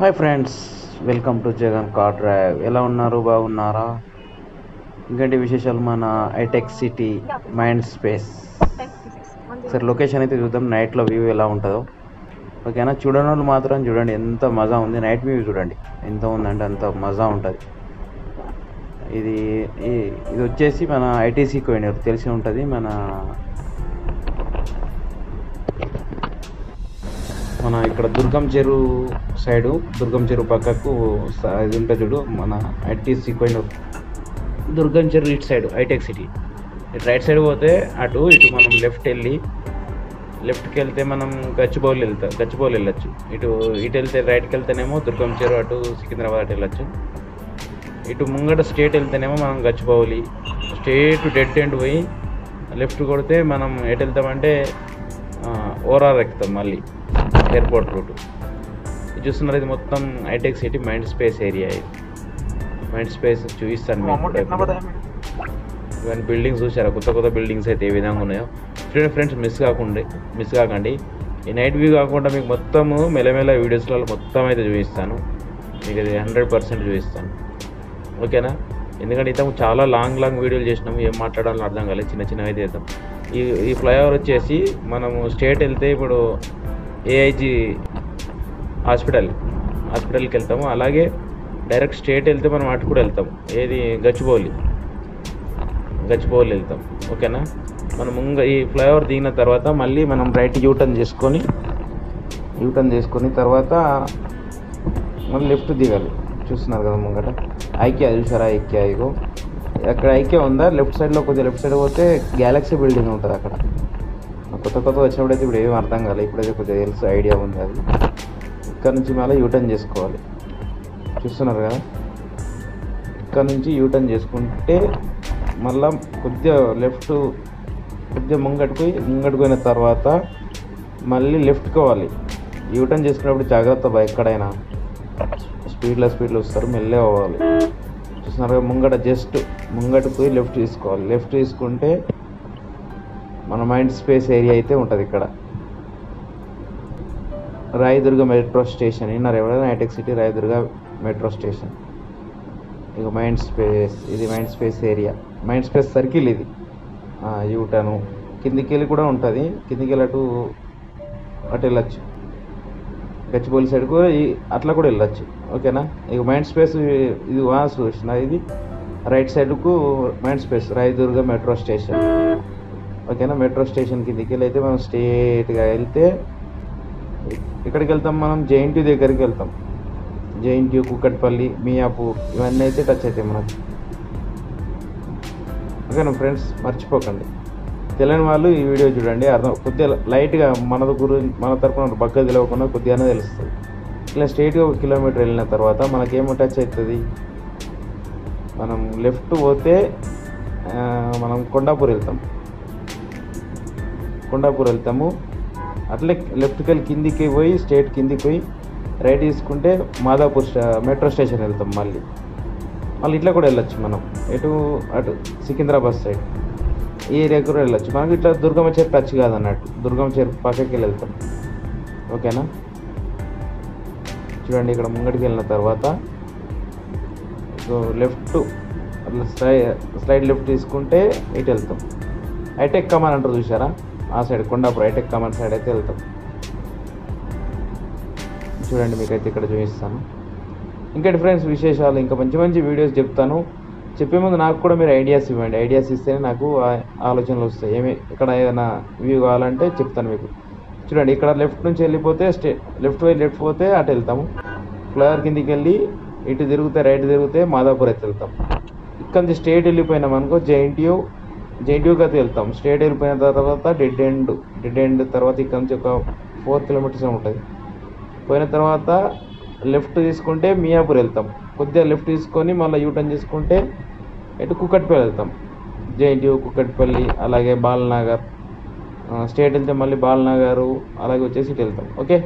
Hi friends, welcome to Jagan car drive. ఎలా ఉన్నారు? బాగున్నారా? ఇంకేంటి విశేషాలు? మన హైటెక్ సిటీ మైండ్ స్పేస్ సరే లొకేషన్ అయితే చూద్దాం. నైట్లో వ్యూ ఎలా ఉంటుందో ఓకేనా. చూడని వాళ్ళు మాత్రం చూడండి, ఎంత మజా ఉంది. నైట్ వ్యూ చూడండి ఎంత ఉందంటే అంత మజా ఉంటుంది. ఇది ఇది వచ్చేసి మన ఐటీసీ కోయినూరు తెలిసి ఉంటుంది. మన ఇక్కడ దుర్గం చెరువు సైడు, దుర్గం చెరువు పక్కకు ఇది ఉంటుంది చూడు, మన ఐటీసీ కోయినూరు. దుర్గం చెరువు ఇటు సైడ్ హైటెక్ సిటీ. ఇటు రైట్ సైడ్ పోతే ఇటు మనం లెఫ్ట్కి వెళ్తే మనం గచ్చిబౌలి వెళ్ళొచ్చు. ఇటు వెళ్తే రైట్కి వెళ్తేనేమో దుర్గం చెరువు, అటు సికింద్రాబాద్ అటు వెళ్ళొచ్చు. ఇటు ముంగట స్ట్రేట్ వెళ్తేనేమో మనం గచ్చిబౌలి స్ట్రేట్ డెడ్ ఎండ్ పోయి లెఫ్ట్ కొడితే మనం ఎటు వెళ్తామంటే ఓఆర్ఆర్ ఎక్కుతాం, మళ్ళీ ఎయిర్పోర్ట్ రూట్. ఇది చూస్తున్నారు, ఇది మొత్తం Hitech City mind space area. ఇది మైండ్ స్పేస్ చూపిస్తాను మీకు. ఇవన్నీ బిల్డింగ్స్ చూసారా, కొత్త బిల్డింగ్స్ అయితే ఏ విధంగా ఉన్నాయో. ఫ్రెండ్స్ మిస్ కాకండి. ఈ నైట్ వ్యూ కాకుండా మీకు మొత్తము మెల్లమెల్ల వీడియోస్లలో మొత్తం అయితే చూపిస్తాను. మీకు అది 100% చూపిస్తాను, ఓకేనా. ఎందుకంటే ఇంతకు చాలా లాంగ్ వీడియోలు చేసినాము, ఏం మాట్లాడాలని అర్థం కాలేదు. చిన్నవి అయితే చేద్దాం. ఈ ఫ్లైఓవర్ వచ్చేసి మనము స్టేట్ వెళ్తే ఇప్పుడు ఏఐజీ హాస్పిటల్కి వెళ్తాము. అలాగే డైరెక్ట్ స్టేట్ వెళ్తే మనం అటు కూడా వెళ్తాము. ఏది గచ్చిబౌలి వెళ్తాం, ఓకేనా. మనం ఈ ఫ్లైఓవర్ దిగిన తర్వాత మళ్ళీ మనం రైట్ యూటర్న్ చేసుకొని తర్వాత మళ్ళీ లెఫ్ట్ దిగాలి. చూస్తున్నారు కదా ముంగట ఐక్యా, చూసారా ఐక్యా? ఇగో అక్కడ ఐక్యా ఉందా? లెఫ్ట్ సైడ్లో కొద్దిగా లెఫ్ట్ సైడ్ పోతే గ్యాలక్సీ బిల్డింగ్ ఉంటుంది అక్కడ. కొత్త వచ్చినప్పుడైతే ఇప్పుడు ఏమీ అర్థం కాలేదు, ఇప్పుడైతే కొద్దిగా తెలుసు, ఐడియా ఉంది. అది ఇక్కడ నుంచి మళ్ళీ యూటర్న్ చేసుకోవాలి. చూస్తున్నారు కదా, ఇక్కడ నుంచి యూటర్న్ చేసుకుంటే మళ్ళీ కొద్దిగా ముంగట్టుకు పోయిన తర్వాత మళ్ళీ లెఫ్ట్కి పోవాలి. యూటర్న్ చేసుకున్నప్పుడు జాగ్రత్త, ఎక్కడైనా స్పీడ్లో వస్తారు, మెల్లగా పోవాలి. చూస్తున్నారు కదా, ముంగట్టుకు పోయి లెఫ్ట్ తీసుకోవాలి. లెఫ్ట్ తీసుకుంటే మన మైండ్ స్పేస్ ఏరియా అయితే ఉంటుంది. ఇక్కడ రాయదుర్గ మెట్రో స్టేషన్ విన్నారు ఎవరైనా? Hitech City Rayadurg metro station. ఇక ఇది mind space area, mind space circle. ఇది యూటర్ను కిందికి వెళ్ళి కూడా ఉంటుంది. కిందికి వెళ్ళి అటు వెళ్ళచ్చు, గచ్చిబౌలి సైడ్కు అట్లా కూడా వెళ్ళచ్చు, ఓకేనా. ఇక మైండ్ స్పేస్ ఇది చూసిన, ఇది రైట్ సైడ్కు mind space Raidurg metro station, ఓకేనా. మెట్రో స్టేషన్ కిందికి వెళ్ళి అయితే మనం స్ట్రేట్గా వెళ్తే ఇక్కడికి వెళ్తాం, మనం జేఎన్టీ దగ్గరికి వెళ్తాం. జేఎన్టీ, కూకట్పల్లి, మియాపూర్ ఇవన్నీ అయితే టచ్ అవుతాయి మనకు, ఓకేనా. ఫ్రెండ్స్ మర్చిపోకండి, తెలియని వాళ్ళు ఈ వీడియో చూడండి, అర్థం కొద్దిగా లైట్గా మన తరపున బగ్గ తెలియకుండా కొద్దిగానే తెలుస్తుంది. ఇలా స్ట్రైట్గా 1 కిలోమీటర్ వెళ్ళిన తర్వాత మనకేమో టచ్ అవుతుంది. మనం లెఫ్ట్ పోతే మనం కొండాపూర్ వెళ్తాము. అట్లే లెఫ్ట్కి వెళ్ళి కిందికి పోయి రైట్ తీసుకుంటే మాదాపూర్ మెట్రో స్టేషన్ వెళ్తాం. మళ్ళీ ఇట్లా కూడా వెళ్ళొచ్చు మనం, అటు సికింద్రాబాద్ సైడ్ ఈ ఏరియా కూడా వెళ్ళొచ్చు. మనకి ఇట్లా దుర్గమ్మ చెరువు టచ్ కాదన్నట్టు, దుర్గమ్మ చెరువు పక్కకి వెళ్తాం, ఓకేనా. చూడండి, ఇక్కడ ముంగడికి వెళ్ళిన తర్వాత లెఫ్ట్ స్లైడ్ లెఫ్ట్ తీసుకుంటే ఇటు వెళ్తాం. హైటెక్ కమాన్ అంటారు చూసారా, ఆ సైడ్ కొండాపూర్ హైటెక్ కమాన్ సైడ్ అయితే వెళ్తాం. చూడండి, మీకైతే ఇక్కడ చూపిస్తాను. ఇంకటి ఫ్రెండ్స్ విశేషాలు, ఇంకా మంచి వీడియోస్ చెప్తాను. చెప్పే ముందు నాకు కూడా మీరు ఐడియాస్ ఇవ్వండి. ఐడియాస్ ఇస్తేనే నాకు ఆలోచనలు వస్తాయి. ఇక్కడ ఏదైనా వ్యూ కావాలంటే చెప్తాను మీకు. చూడండి, ఇక్కడ లెఫ్ట్ నుంచి వెళ్ళిపోతే లెఫ్ట్ పోతే అటు వెళ్తాము. ఫ్లైఓవర్ కిందికి వెళ్ళి ఇటు రైట్ తిరిగితే మాదాపూర్ అయితే వెళ్తాం. ఇక్కడ నుంచి స్ట్రేట్ వెళ్ళిపోయినాం అనుకో జేఎన్టీయూకి అయితే వెళ్తాం. స్ట్రేట్ వెళ్ళిపోయిన తర్వాత డెడ్ ఎండ్ తర్వాత ఇక్కడ నుంచి ఒక 4 కిలోమీటర్స్ ఉంటుంది. పోయిన తర్వాత లెఫ్ట్ తీసుకుంటే మియాపూర్ వెళ్తాం. కొద్దిగా లెఫ్ట్ తీసుకొని మళ్ళీ యూటర్న్ చేసుకుంటే ఇటు కూకట్పల్లి వెళ్తాం. జేఎన్టీయూ, కూకట్పల్లి, అలాగే బాలనగర్. స్టేట్ వెళ్తే మళ్ళీ బాలనగర్, అలాగే వచ్చేసి ఇటు వెళ్తాం, ఓకే.